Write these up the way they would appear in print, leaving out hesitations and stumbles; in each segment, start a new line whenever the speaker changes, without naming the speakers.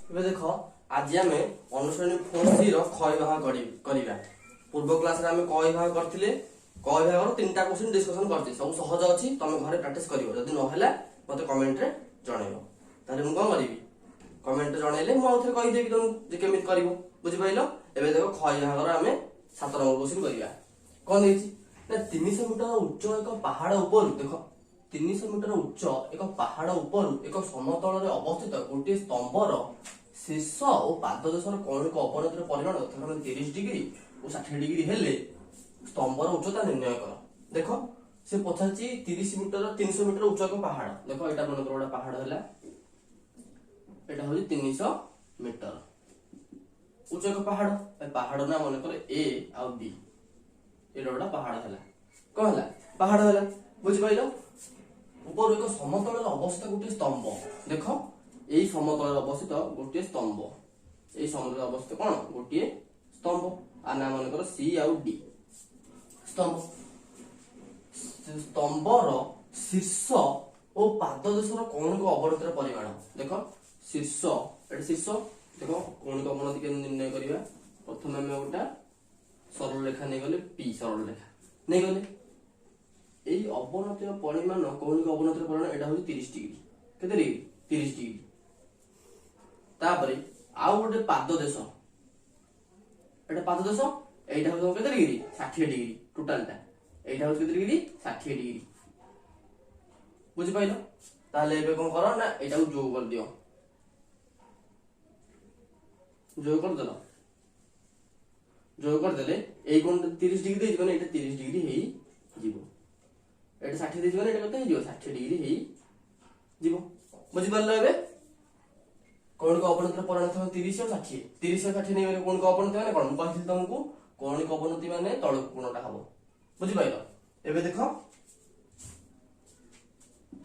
ଏବେ ଦେଖ ଆଜି ଆମେ ଅନୁଶ୍ରେଣୀ 4C ର ख ବିଭାଗ କରିବା। ପୂର୍ବ କ୍ଲାସରେ ଆମେ କ ବିଭାଗ କରିଥିଲେ। କ ବିଭାଗର 3ଟା କ୍ୱେଶ୍ଚନ ଡିସ୍କସନ କରିଛି। ସବୁ ସହଜ ଅଛି, ତମେ ଘରେ ପ୍ରାକ୍ଟିସ କରିବ। ଯଦି ନ ହେଲା ମତେ କମେଣ୍ଟ ରେ ଜଣେଇବ। ତାହେଲେ ମୁଁ କଣ କରିବି, କମେଣ୍ଟ ରେ ଜଣେଇଲେ ମୁଁ ଆଉ ଥରେ କହିଦେବି ତମକୁ ଯେ କେମିତି କରିବ। ବୁଝିପାରିଲ? ଏବେ ଦେଖ ख ବିଭାଗର ଆମେ 7 ନମ୍ବର କ୍ୱେଶ୍ଚନ କରିବା। କଣ ଦେଇଛି ନା 300 ମିଟର ଉଚ୍ଚ ଏକ ପାହାଡ ଉପରୁ, ଦେଖ 300 ମିଟର ଉଚ୍ଚ ଏକ ପାହାଡ ଉପରୁ ଏକ ସମତଳରେ ଅବସ୍ଥିତ ଗୋଟିଏ ସ୍ତମ୍ଭର ଶୀର୍ଷ ଓ ପାଦ ଦେଶର କୌଣିକ ଅବନତିର ପରିମାଣ 30 ଡିଗ୍ରୀ ଓ 60 ଡିଗ୍ରୀ ହେଲେ ସ୍ତମ୍ଭର ଉଚ୍ଚତା ନିର୍ଣ୍ଣୟ କର। ଦେଖ ସେ ପଚାରିଛି 300 ମିଟର ଉଚ୍ଚ ଏକ ପାହାଡ। ଦେଖ ଏଇଟା ମନେକର ଗୋଟେ ପାହାଡ ହେଲା, ଏଇଟା ହଉଛି 300 ମିଟର ଉଚ୍ଚ ଏକ ପାହାଡ। ପାହାଡ ନା ମନେକର ଏ ଆଉ ବି, ଏଇଟା ଗୋଟେ ପାହାଡ ହେଲା। କଣ ହେଲା? ପାହାଡ ହେଲା। ବୁଝିପାରିଲ? ଉପରୁ ଏକ ସମତଳରେ ଅବସ୍ଥିତ ଗୋଟିଏ ସ୍ତମ୍ଭ। ଦେଖ ଏଇ ସମତଳରେ ଅବସ୍ଥିତ ଗୋଟିଏ ସ୍ତମ୍ଭ, ଏଇ ସମତଳରେ ଅବସ୍ଥିତ କଣ ଗୋଟିଏ ସ୍ତମ୍ଭ। ଆ ନା ମନେକର ସି ଆଉ ଡି ସ୍ତମ୍ଭ। ସ୍ତମ୍ଭର ଶୀର୍ଷ ଓ ପାଦ ଦେଶର କୌଣିକ ଅବନତିର ପରିମାଣ। ଦେଖ ଶୀର୍ଷ, ଏଟା ଶୀର୍ଷ। ଦେଖ କୌଣିକ ଅବନତି କେମିତି ନିର୍ଣ୍ଣୟ କରିବା। ପ୍ରଥମେ ଆମେ ଗୋଟେ ସରଳ ରେଖା ନେଇଗଲେ, ପି ସରଳ ରେଖା ନେଇଗଲେ। ଏଇ ଅବନତିର ପରିମାଣ, କୌଣିକ ଅବନତିର ପରିମାଣ ଏଟା ହଉଛି 30 ଡିଗ୍ରୀ। କେତେ ଡିଗ୍ରୀ? 30 ଡିଗ୍ରୀ। ତାପରେ ଆଉ ଗୋଟେ ପାଦ ଦେଶ, ଏଟା ପାଦ ଦେଶ, এইটা হচ্ছে কেতে ডিগ্রি? 60 ডিগ্রি টোটালটা। এইটা হচ্ছে কেতে ডিগ্রি? 60 ডিগ্রি। বুঝি পাইলো? তাহলে এবে কোন করো না এটাও যোগ করে দিও। যোগ করে দিল। যোগ করে দিলে এই কোণটা 30 ডিগ্রি দেই মানে এটা 30 ডিগ্রি হেই যাব। এটা 60 দেই মানে এটা কত হেই যাব? 60 ডিগ্রি হেই যাব। বুঝি পারলো এবে? কৌণিক অবনতির পরিমাণ থাকে 30 আর 60। 30 আর 60 নেই মানে কৌণিক অবনতি মানে কোন? ମୁଁ କହିଥିଲି ତମକୁ কৌণিক অবনতি মানে তলକୁ কোণটা হবো। বুঝি পাইলো? এবে দেখো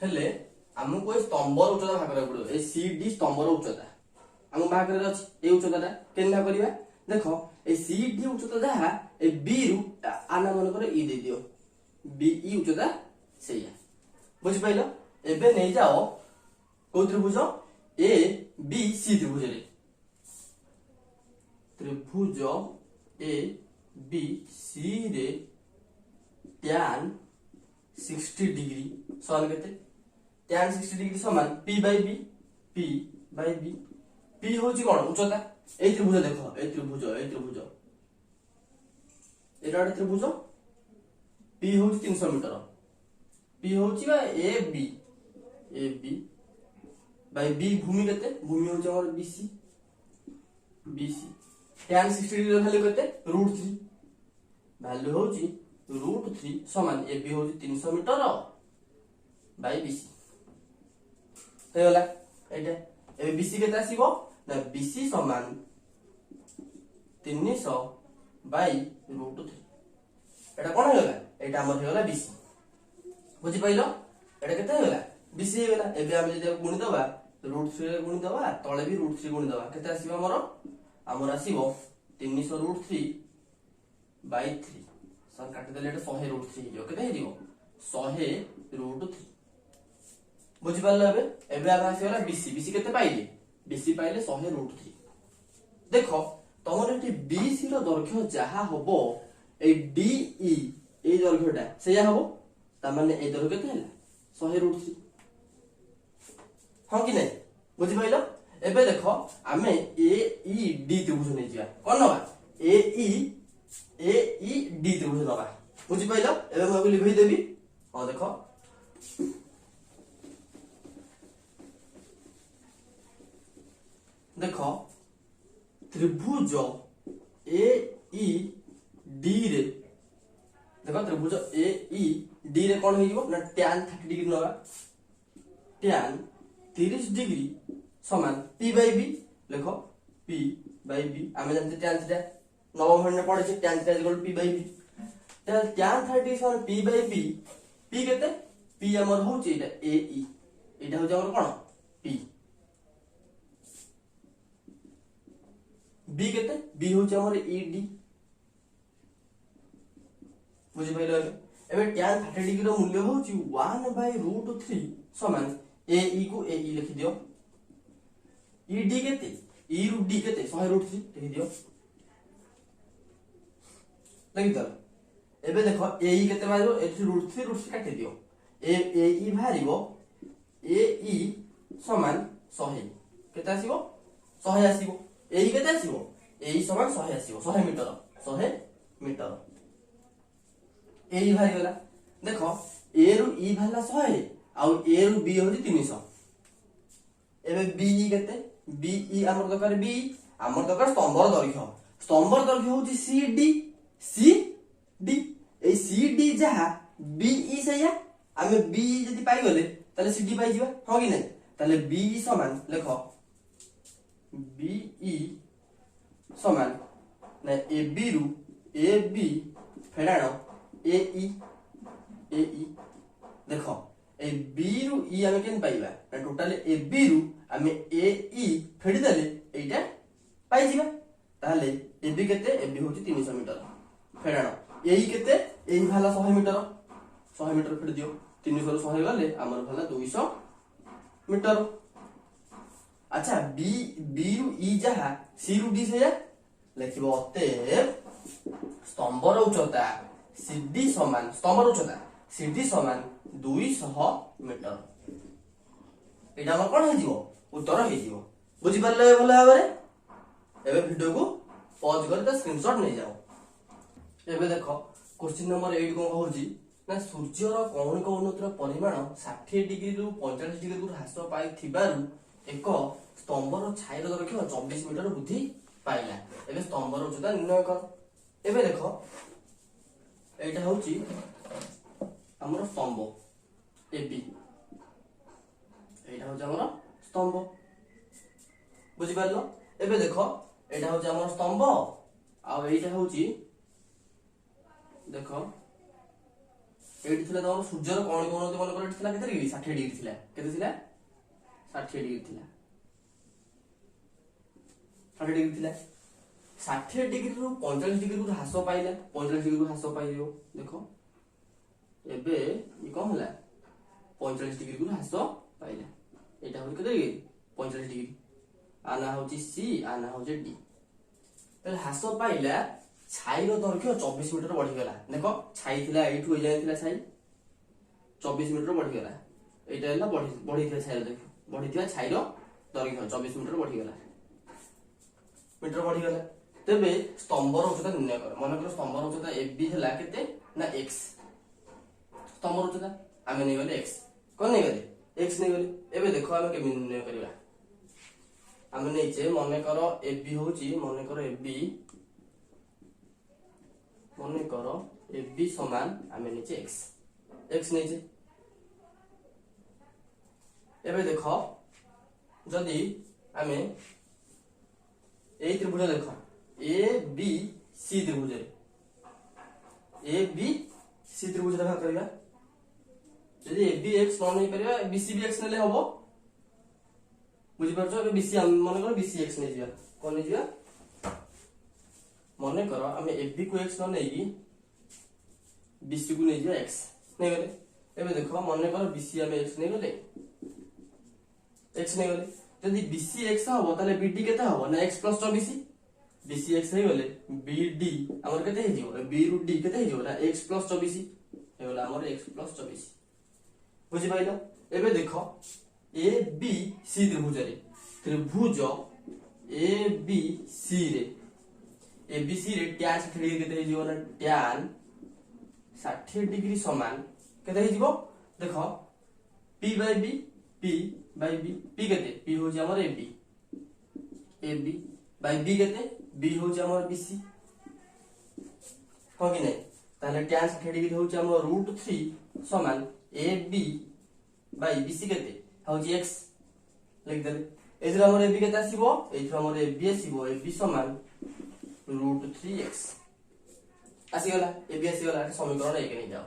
হেলে ଆମକୁ এই স্তম্ভর উচ্চতা ভাগ କରିବାକୁ পড়িବ। এই সিডি স্তম্ভর উচ্চতা ଆମ ଭାଗ କରିବାର ଅଛି। এই উচ্চতাটা କେମିତି ଭାଗ କରିବା? ଦେଖ এই সিডি উচ্চতা যাহা এই বি ରୁ আনা মনে করে ই দেই দিও। বি ই উচ্চতা সেইয়া। বুঝি পাইলো? এবে নেই যাও কোন ত্রিভুজ এ বি সি ত্রিভুজরে। ত্রিভুজ এ বি সি রে tan 60 ডিগ্রি সমান কেতে? tan 60 ডিগ্রি সমান p by b। p by b। p হচ্ছে কোন? উচ্চতা। এই ত্রিভুজ দেখো, এই ত্রিভুজ এটা একটা ত্রিভুজ। p হচ্ছে 300 মিটার। p হচ্ছে বা এ বি বাই b ভূমি কেতে? ভূমি হচ্ছে আমার bc। tan 60 ডিগ্রি ভ্যালু কেতে? √3। ভ্যালু হচ্ছে √3 সমান এ বি হচ্ছে 300 মিটার বাই বিসি। হয়ে গলা এইটা। এবে বিসি কেতে আসিব না বিসি সমান 300 বাই √3। এটা কোন হয়ে গলা? এটা আমার হয়ে গলা বিসি। বুঝি পাইলো? এটা কেতে হয়ে গলা? বিসি হয়ে গলা। এবে আমি যদি গুণি দেবা √3 রে গুণি দেবা, তলে বি √3 গুণি দেবা, কেতে আসিব আমার আসিব 300 √3 বাই 3। সব কাটি দেলে এটা 100 √3 হিজো। কেতে হিজো? 100 √3। বুঝি পারলে এবে? এবে আমি আসি গলা বিসি। বিসি কেতে পাইলে? বিসি পাইলে 100 √3। দেখো তোমার এটি বিসি র দৈর্ঘ্য যাহা হবো এই ডিই এই দৈর্ঘ্যটা সেইয়া হবো। তার মানে এই দৈর্ঘ্য কেতে হলা? 100 √3। হ্যাঁ কি নাই? বুঝি পাইলো? এবে দেখো আমি এ ই ডি ত্রিভুজ নেই যা। কোন নবা? এ ই ডি ত্রিভুজ নবা। বুঝি পাইলো? এবে মই লিখি দেবি। হ্যাঁ দেখো দেখো ত্রিভুজ এ ই ডি রে, দেখো ত্রিভুজ এ ই ডি রে কোন হইব না tan 30 ডিগ্রি নবা। tan 30 ডিগ্রি সমান p বাই b। লেখো p বাই b। আমি জানি tan থিটা নবম শ্রেণীতে পড়েছি, tan theta equal p by b। তাহলে tan 30 সমান p বাই b। p কেতে? p আমার হচ্ছে এটা এ ই, এটা হচ্ছে আমার কোন? p। b কেতে? b হচ্ছে আমার ই ডি। বুঝি পাইলো? এবে tan 30 ডিগ্রি র মূল্য হচ্ছে 1 বাই √3 সমান এ ই কু এ ই লিখি দিও। ই ডি কেতে? ई रु डी केते 100√3 लिखि दियो लगी दल एबे देखो ए ई केते बाहिरो एठी √3 काटि दियो ए ई बाहिरिबो ए ई समान 100 केते आसीबो 100 आसीबो ए ई केते आसीबो ए ई समान 100 आसीबो 100 मीटर 100 मीटर ए ई बाहिर गेला देखो ए रु ई बाहिरला 100 आउ ए रु बी होची 300 एबे बी ई केते बी ई हमर दरकार बी हमर दरकार स्तंभर दैर्घ्य होची सी डी ए सी डी जहा बी ई सया आमे बी जदी पाई गले ताले सी डी पाई जिबा हो कि नै ताले बी ई समान लेखो बी ई समान ना ए बी रु ए बी फेडाणो ए ई देखो ए बी रु ई आमे केन पाइबा ना टोटल ए बी रु आमे ए ई फेडी देले एटा पाई जिबा ताले ए बी केते ए बी होची 300 मीटर फेडाणो ए ई केते ए ई भाला 100 मीटर फेडी दियो 300 रु 100 गले हमर भाला 200 मीटर अच्छा बी रु ई जहा सी रु डी से लिखिबो अतएव स्तंभर उच्चता सीडी समान स्तंभर उच्चता सीडी समान 200 मीटर एटा हमर कोन हेजिवो उत्तर हेजिवो बुझि परले भलो भाबरे एबे वीडियो को पॉज कर त स्क्रीनशॉट नै जाओ एबे देखो क्वेश्चन नंबर 8 को होजी ना सूर्यर कौणिक उन्नतिर परिमाण 60 डिग्री रु 45 डिग्री रु ह्रास पाई थिबारु एक स्तंभर छायर दैर्घ्य 24 मीटर वृद्धि पाइला एबे स्तंभर उच्चता निर्णय कर एबे देखो एटा होची हमर स्तंभ एबी एटा होची हमर स्तंभ बुझि पारलो एबे देखो एटा होची हमर स्तंभ आ एटा होची देखो एटी थिला तमर सूर्यर कौणिक उन्नति मन कर थिला केते डिग्री 60 डिग्री थिला केते थिला 60 डिग्री थिला 60 डिग्री थिला 60 डिग्री रु 45 डिग्री रु ह्रास पाइला 45 डिग्री रु ह्रास पाइयो देखो एबे ई कोन होला 45 डिग्री रु ह्रास पाइला एटा हो केते डिग्री 45 डिग्री आना होची सी आना होची डी तले ह्रास पाइला छाईर दैर्घ्य 24 मीटर बढ़ी गला देखो छाई थिला एठु जाय थिला छाई 24 मीटर बढ़ी गला एटा होला बढ़ी थिला छाईर देखो बढ़ी थिला छाईर दैर्घ्य 24 मीटर बढ़ी गला तेबे स्तंभर उच्चता निर्णय कर मन कर स्तंभर उच्चता एबी हला केते ना x स्तंभर उच्चता आमे नै गले x कोन नै गले x नै गले एबे देखो आमे केमि निर्णय करिवा आमे नै जे मन कर एबी होची मन कर एबी मन करो एबी समान आमे नीचे x नीचे एबे देखो जदी आमे ए त्रिभुज देखो ए बी सी त्रिभुज ए बी सी त्रिभुज देखा करबा जदी ए बी x न नै परबा बी सी बी x नेले हबो बुझि परछो एबे बी सी मन करो बी सी x नै जिया कोन नै जिया मन करो आमे ए बी को x न नै की बी सी को नै जिया x नै गले एबे देखो मन करो बी सी आमे x नै गले x नै गले जदी बी सी x हबो ताले बी डी केता हबो ना x + 24 बी सी x हे गले बी डी हमर केते हे जिवो बी रु डी केते हे जिवो ना x + 24 हे गला हमर x + 24 बुझि पाइलो एबे देखो ए बी सी त्रिभुज ए बी सी रे ए बी सी रे tan 60 डिग्री केते हे जिवो ना tan 60 डिग्री समान केते हे जिवो देखो p by b p केते p हो जे हमर ए बी by b केते b हो जे हमर bc हो कि नै ताले tan 60 डिग्री हो जे हमर √3 समान ए बी by bc केते हो जे x लिख देले एजरा हमर ए बी केते आसीबो एथरा हमर ए बी आसीबो ए बी समान √3x आसी गला ए बी आसी गला समीकरण 1 नै जाओ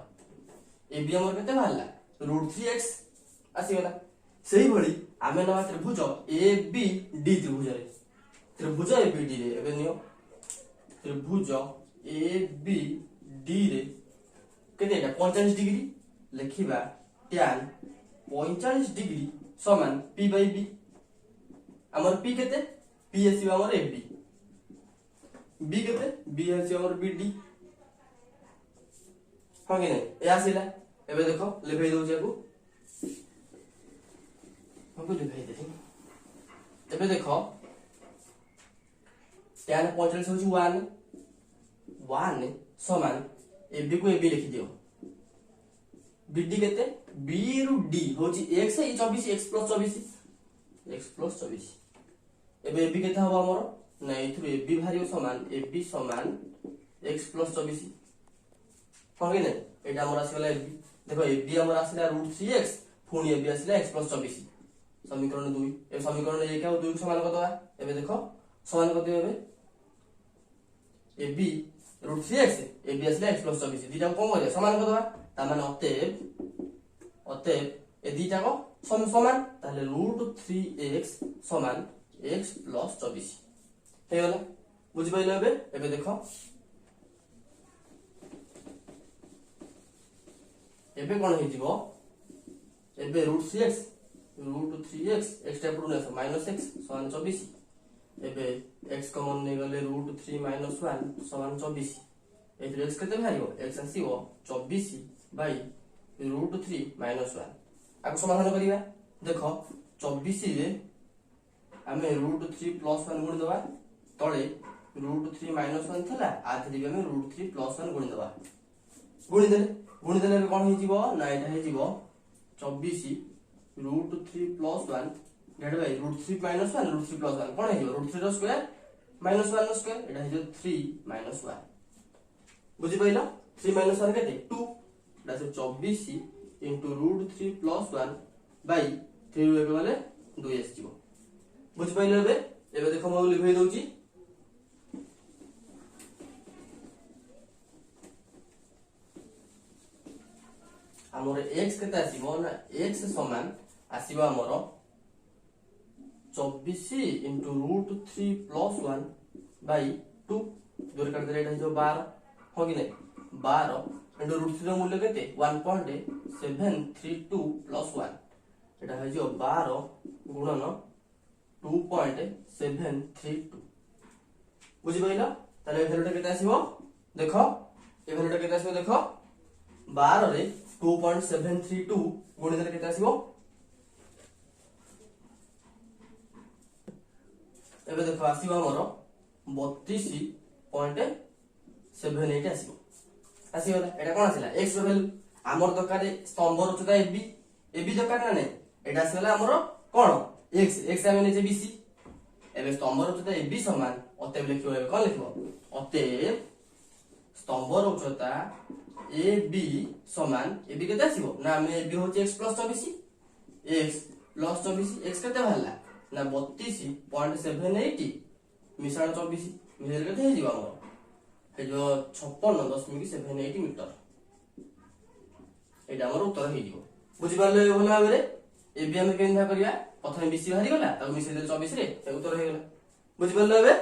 ए बी हमर केते भाला √3x आसी गला सेही भली आमे नवा त्रिभुज ए बी डी त्रिभुज ए बी डी रे एबे नियो त्रिभुज ए बी डी रे केते एटा 45 डिग्री लिखिबा tan 45 डिग्री समान p by b हमर p केते पी आसीबो हमर एबी बी केते बी आसीबो हमर बीडी हां कि नै ए आसीला एबे देखो लिखै दउ जाकू हमको लिखै दे एबे देखो tan 45 होची 1 समान एबी को एबी लिखि दियो बीडी केते बी रु डी होची x ए 24 x + 24 एबे एबी केते हबो हमर ना इथु एबी भारियो समान एबी समान x + 24 हां कि नै एटा हमर आसीला एबी देखो एबी हमर आसीला √3x पुनी एबी आसीला x + 24 समीकरण 2 ए समीकरण 1 और 2 को समान करदवा एबे देखो समान कर दियो एबे एबी √3x एबी आसीला x + 24 दीटा को कोन समान करदवा ता माने अतएव ए दीटा को समान ताले √3x समान x + 24 हे गला बुझि पाइलो एबे देखो एबे कोन हे जिवो एबे √3x x टा पुरो नेस -x समान 24 एबे x कॉमन नै गले √3 - 1 समान 24 एथि x केते भारियो x आसीबो 24 बाई √3 - 1 आको समाधान करिवा देखो 24 रे हमें √3 + 1 गुण दवा तळे √3 - 1 थला आथि हमें √3 + 1 गुण दवा गुण देले कोन हे जिवो ना एटा हे जिवो 24 √3 + 1 डिवाइड बाय √3 - 1 √3 + 1 कोन हे जिवो √3 रो स्क्वायर - 1 रो स्क्वायर एटा हे जो 3 - 1 बुझि पाइलो 3 - 1 केते 2 दैट इज 24 * √3 + 1 बाय 3 रो गले 2 एस जिवो बुझि पाइलो एबे देखो म लिखै दउची हमर x केते आसीबो ना x समान आसीबो हमर 24 * √3 + 1 बाय 2 दूर कर दे एटा जो 12 हो कि नै 12 * √3 रो मूल्य केते 1.732 + 1 एटा है जो 12 गुणन 2.732 बुझि पाइलो ताले ए वैल्यूटा केते आसीबो देखो ए वैल्यूटा केते आसीबो देखो 12 रे 2.732 गुणित केते आसीबो एबे देखो आसीबो हमर 32.78 आसीबो एटा कोन आसीला x रो वैल्यू हमर दरकार स्तंभर उच्चता ab दरकार ना नै एटा आसीला हमर कोन x आमे नेजे bc एबे स्तंभर उच्चता ab समान अतएव लिखियो एबे कोन लिखियो अतएव स्तंभर उच्चता ab समान ab केते आसीबो ना हमें ab होचे x + 24 x + 24 x केते भला ना 32.78 मिसाण 24 मिसाण केते हे जिवो हमर हे जो 56.78 मीटर एटा हमर उत्तर हे जिवो बुझि पारले भला भाबरे ab हम केनथा करिया प्रथमे bc बाहरी गला त मिसाइ दे 24 रे उत्तर हे गला बुझि पारले